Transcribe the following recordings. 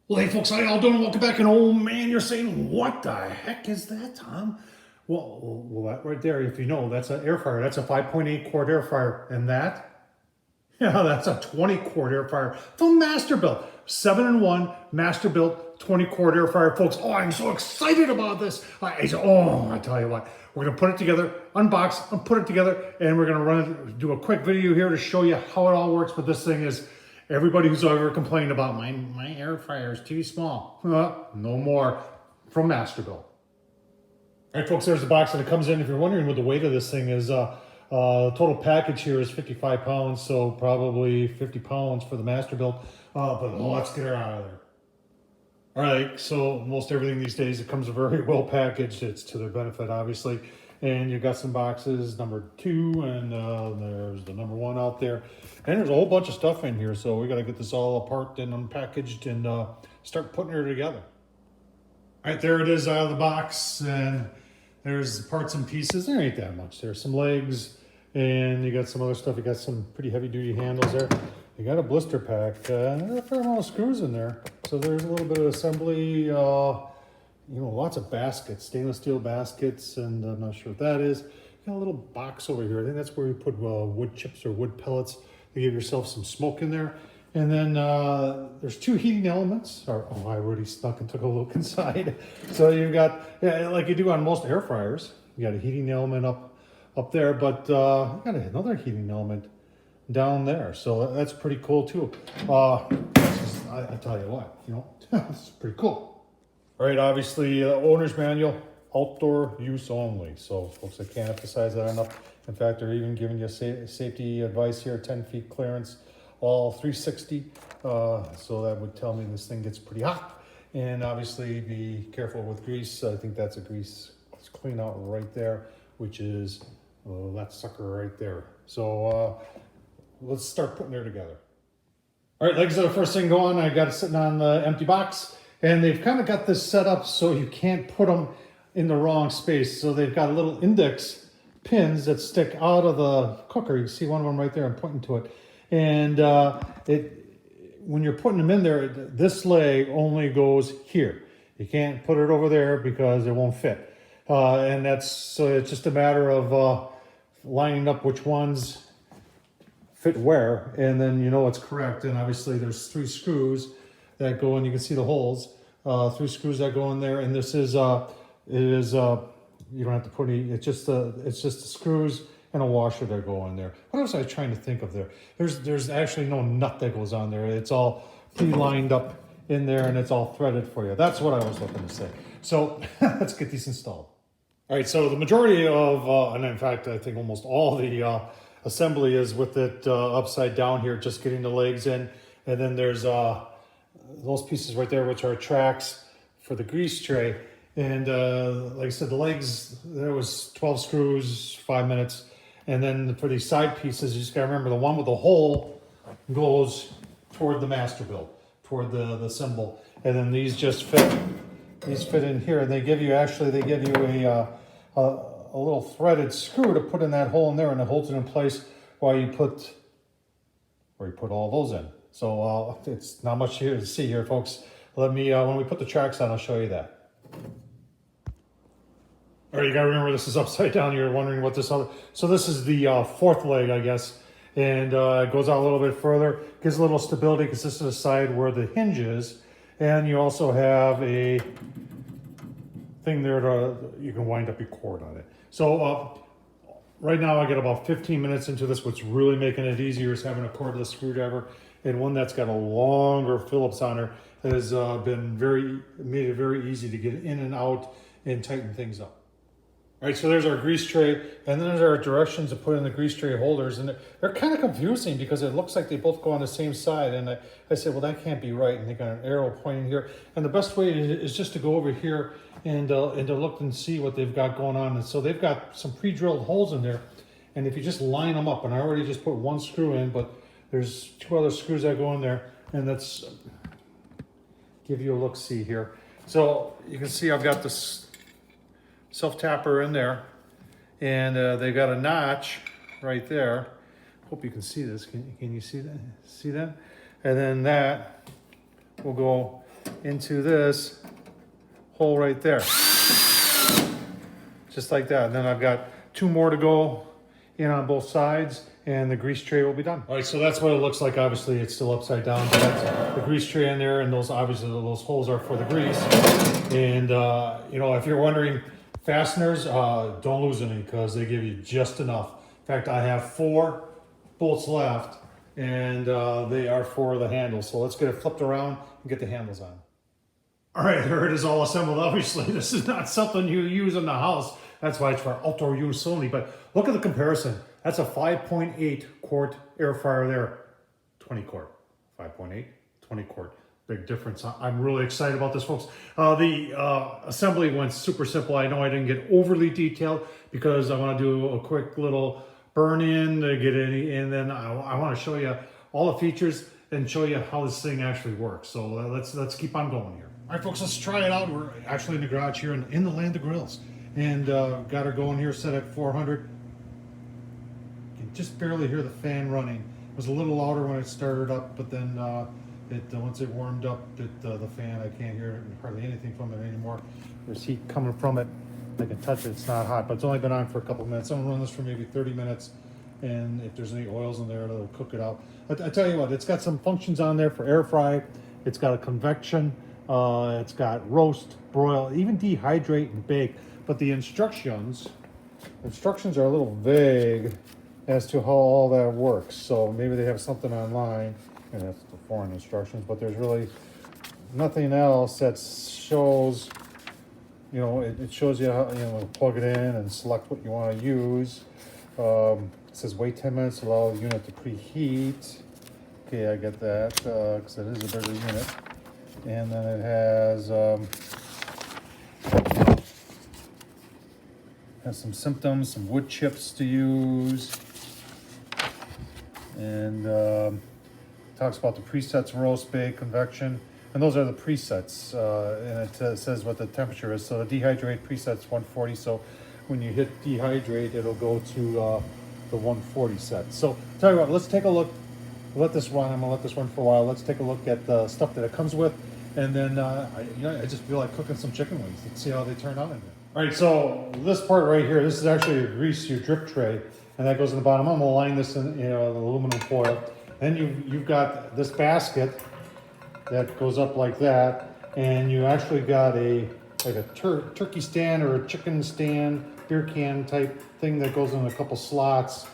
Well, hey folks, how y'all doing? Welcome back. And oh man, you're saying, what the heck is that, Tom? Well, that right there, if you know, that's an air fryer. That's a 5.8 quart air fryer. And that, yeah, that's a 20 quart air fryer from Masterbuilt. 7-in-1 Masterbuilt 20 quart air fryer, folks. Oh, I'm so excited about this. I tell you what, we're gonna put it together, unbox and put it together, and we're gonna do a quick video here to show you how it all works. But this thing is, everybody who's ever complained about my air fryer is too small, no more, from Masterbuilt. All right, folks, there's the box that it comes in. If you're wondering what the weight of this thing is, total package here is 55 pounds, so probably 50 pounds for the Masterbuilt. But let's get her out of there. All right, so most everything these days, it comes very well packaged. It's to their benefit, obviously. And you've got some boxes, number 2, and there's the number 1 out there. And there's a whole bunch of stuff in here, so we got to get this all apart and unpackaged and start putting her together. All right, there it is out of the box, and there's parts and pieces. There ain't that much. There's some legs, and you got some other stuff. You got some pretty heavy-duty handles there. You got a blister pack. There's a fair amount of screws in there. So there's a little bit of assembly, lots of baskets, stainless steel baskets, and I'm not sure what that is. You got a little box over here. I think that's where you put wood chips or wood pellets to give yourself some smoke in there. And then there's 2 heating elements. I already snuck and took a look inside. So you've got, like you do on most air fryers, you got a heating element up there, but you got another heating element down there. So that's pretty cool too. I tell you what, this is pretty cool. All right, obviously owner's manual, outdoor use only. So folks, I can't emphasize that enough. In fact, they're even giving you safety advice here, 10 feet clearance, all 360. So that would tell me this thing gets pretty hot. And obviously be careful with grease. I think that's a grease clean out right there, which is that sucker right there. So let's start putting her together. All right, legs are the first thing going. I got it sitting on the empty box, and they've kind of got this set up so you can't put them in the wrong space. So they've got little index pins that stick out of the cooker. You see one of them right there. I'm pointing to it. And when you're putting them in there, this leg only goes here. You can't put it over there because it won't fit. So it's just a matter of lining up which ones fit where, and then you know it's correct. And obviously there's 3 screws that go in. You can see the holes. 3 screws that go in there, and this is you don't have to put any. It's just the screws and a washer that go in there. What else was I trying to think of there? There's actually no nut that goes on there. It's all pre-lined up in there, and it's all threaded for you. That's what I was looking to say. So let's get these installed. All right, so the majority of, and in fact, I think almost all the assembly is with it upside down here, just getting the legs in. And then there's those pieces right there, which are tracks for the grease tray. And like I said, the legs, there was 12 screws, 5 minutes. And then for these side pieces, you just gotta remember the one with the hole goes toward the Masterbuilt, toward the symbol. And then these just fit. These fit in here. They give you a little threaded screw to put in that hole in there, and it holds it in place while you put all those in. So it's not much here to see here, folks. Let me, when we put the tracks on, I'll show you that. All right, you gotta remember this is upside down. You're wondering what this other, so this is the 4th leg, I guess. And it goes out a little bit further, gives a little stability because this is the side where the hinge is. And you also have a thing there you can wind up your cord on it. So right now I get about 15 minutes into this. What's really making it easier is having a cordless screwdriver, and one that's got a longer Phillips on her has made it very easy to get in and out and tighten things up. All right, so there's our grease tray, and then there's our directions to put in the grease tray holders, and they're kind of confusing because it looks like they both go on the same side, and I said, well, that can't be right, and they got an arrow pointing here, and the best way is just to go over here and to look and see what they've got going on. And so they've got some pre-drilled holes in there, and if you just line them up, and I already just put 1 screw in, but there's 2 other screws that go in there, and let's give you a look-see here. So you can see I've got this self-tapper in there, and they've got a notch right there. Hope you can see this. Can you see that? See that? And then that will go into this hole right there. Just like that. And then I've got 2 more to go in on both sides, and the grease tray will be done. All right, so that's what it looks like. Obviously, it's still upside down, but that's the grease tray in there, and those obviously those holes are for the grease. And you know, if you're wondering, fasteners, don't lose any because they give you just enough. In fact, I have 4 bolts left, and they are for the handles. So let's get it flipped around and get the handles on. All right, here it is all assembled. Obviously, this is not something you use in the house. That's why it's for outdoor use only. But look at the comparison. That's a 5.8 quart air fryer there. 20 quart. 5.8, 20 quart. Big difference. I'm really excited about this, folks. The assembly went super simple. I know I didn't get overly detailed because I want to do a quick little burn in to get any, and then I want to show you all the features and show you how this thing actually works. So let's keep on going here. All right, folks, let's try it out. We're actually in the garage here in the land of grills, and got her going here set at 400. You can just barely hear the fan running. It was a little louder when it started up, but then once it warmed up, the fan, I can't hear hardly anything from it anymore. There's heat coming from it. I can touch it. It's not hot, but it's only been on for a couple minutes. I'm gonna run this for maybe 30 minutes, and if there's any oils in there, it'll cook it out. I tell you what, it's got some functions on there for air fry. It's got a convection. It's got roast, broil, even dehydrate and bake. But the instructions are a little vague as to how all that works. So maybe they have something online, and that's the foreign instructions. But there's really nothing else that shows. You know, it shows you how, you know, plug it in and select what you want to use. It says wait 10 minutes, allow the unit to preheat. Okay, I get that because it is a bigger unit. And then it has some symptoms, some wood chips to use, and talks about the presets: roast, bake, convection, and those are the presets. And it says what the temperature is. So the dehydrate preset's 140. So when you hit dehydrate, it'll go to the 140 set. So tell you what, let's take a look. Let this run. I'm gonna let this run for a while. Let's take a look at the stuff that it comes with. And then, I just feel like cooking some chicken wings. Let's see how they turn out in there. All right, so this part right here, this is actually a grease your drip tray, and that goes in the bottom. I'm gonna line this in, the aluminum foil. Then you've got this basket that goes up like that, and you actually got a turkey stand or a chicken stand, beer can type thing that goes in a couple slots,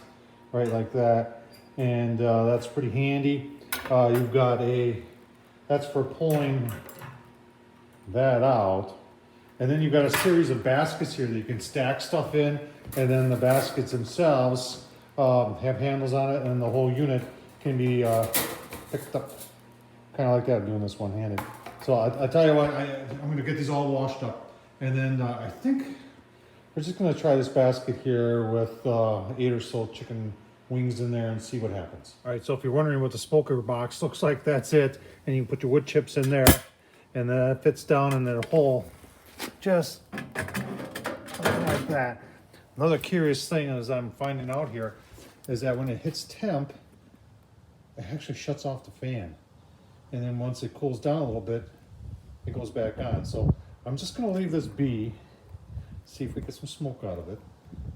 right like that, and that's pretty handy. You've got that's for pulling that out. And then you've got a series of baskets here that you can stack stuff in, and then the baskets themselves have handles on it, and the whole unit can be picked up kind of like that. I'm doing this one-handed. So I tell you what, I'm going to get these all washed up, and then I think we're just going to try this basket here with 8 or so chicken wings in there and see what happens. All right, so if you're wondering what the smoker box looks like, that's it. And you can put your wood chips in there, and then it fits down in the hole just like that. Another curious thing as I'm finding out here is that when it hits temp, it actually shuts off the fan. And then once it cools down a little bit, it goes back on. So I'm just gonna leave this be, see if we get some smoke out of it,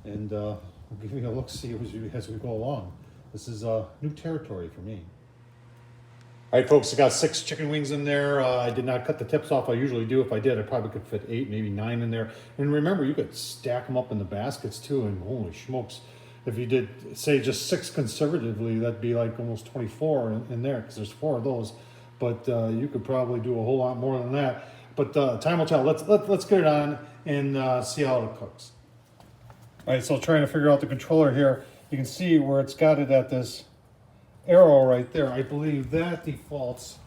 and we'll give you a look, see as we go along. This is new territory for me. All right, folks, I got 6 chicken wings in there. I did not cut the tips off. I usually do. If I did, I probably could fit 8, maybe 9 in there. And remember, you could stack them up in the baskets too, and holy smokes, if you did, say, just 6 conservatively, that'd be like almost 24 in there, because there's 4 of those. But you could probably do a whole lot more than that. But time will tell. Let's get it on and see how it cooks. All right, so trying to figure out the controller here. You can see where it's got it at this arrow right there. I believe that defaults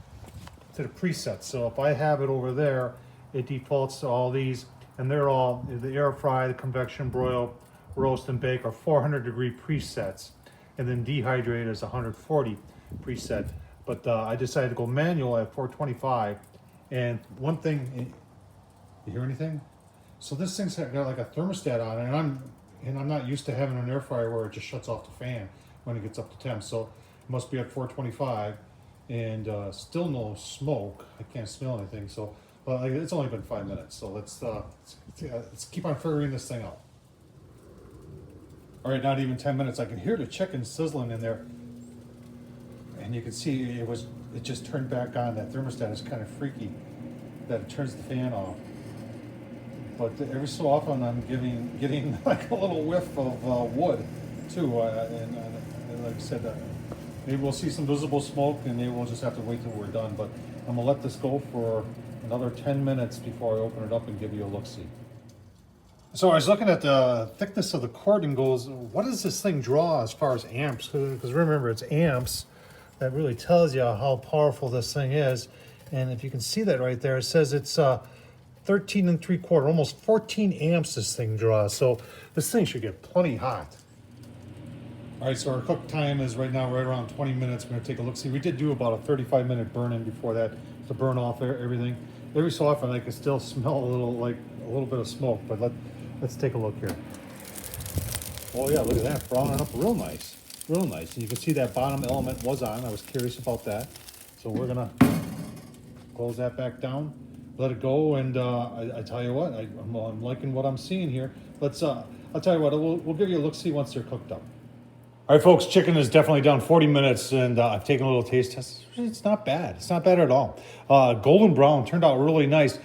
to the presets. So if I have it over there, it defaults to all these, and they're all the air fry, the convection, broil, roast, and bake are 400-degree presets, and then dehydrate is 140 preset. But I decided to go manual at 425. And one thing, you hear anything? So this thing's got like a thermostat on it, and I'm not used to having an air fryer where it just shuts off the fan when it gets up to temp. So it must be at 425, and still no smoke. I can't smell anything. So, like, it's only been 5 minutes. So let's keep on figuring this thing out. All right, not even 10 minutes. I can hear the chicken sizzling in there, and you can see it just turned back on. That thermostat is kind of freaky that it turns the fan off. But every so often I'm getting like a little whiff of wood too, and like I said, maybe we'll see some visible smoke, and maybe we'll just have to wait till we're done. But I'm gonna let this go for another 10 minutes before I open it up and give you a look-see. So I was looking at the thickness of the cord and goes, what does this thing draw as far as amps? Because remember, it's amps that really tells you how powerful this thing is. And if you can see that right there, it says it's 13 3/4, almost 14 amps this thing draws. So this thing should get plenty hot. All right, so our cook time is right now right around 20 minutes. We're gonna take a look. See, we did do about a 35-minute burn-in before that to burn off everything. Every so often I can still smell a little bit of smoke, but let's take a look here. Oh yeah, look at that, browning up real nice, real nice. And you can see that bottom element was on. I was curious about that. So we're gonna close that back down, let it go, and I tell you what, I'm liking what I'm seeing here. I'll tell you what, we'll give you a look-see once they're cooked up. All right, folks, chicken is definitely done 40 minutes, and I've taken a little taste test. It's not bad. It's not bad at all. Golden brown, turned out really nice.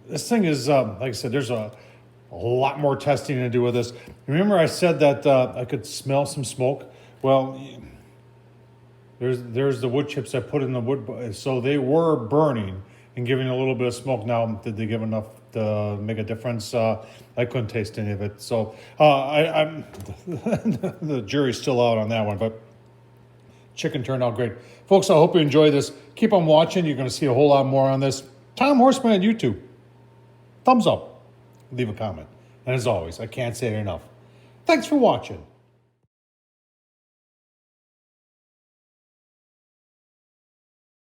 This thing is, like I said, there's a lot more testing to do with this. Remember I said that I could smell some smoke? Well, there's the wood chips I put in the wood, so they were burning and giving a little bit of smoke. Now, did they give enough to make a difference? I couldn't taste any of it. So I'm the jury's still out on that one, but chicken turned out great. Folks, I hope you enjoy this. Keep on watching. You're going to see a whole lot more on this. Tom Horseman on YouTube. Thumbs up. Leave a comment. And as always, I can't say it enough. Thanks for watching.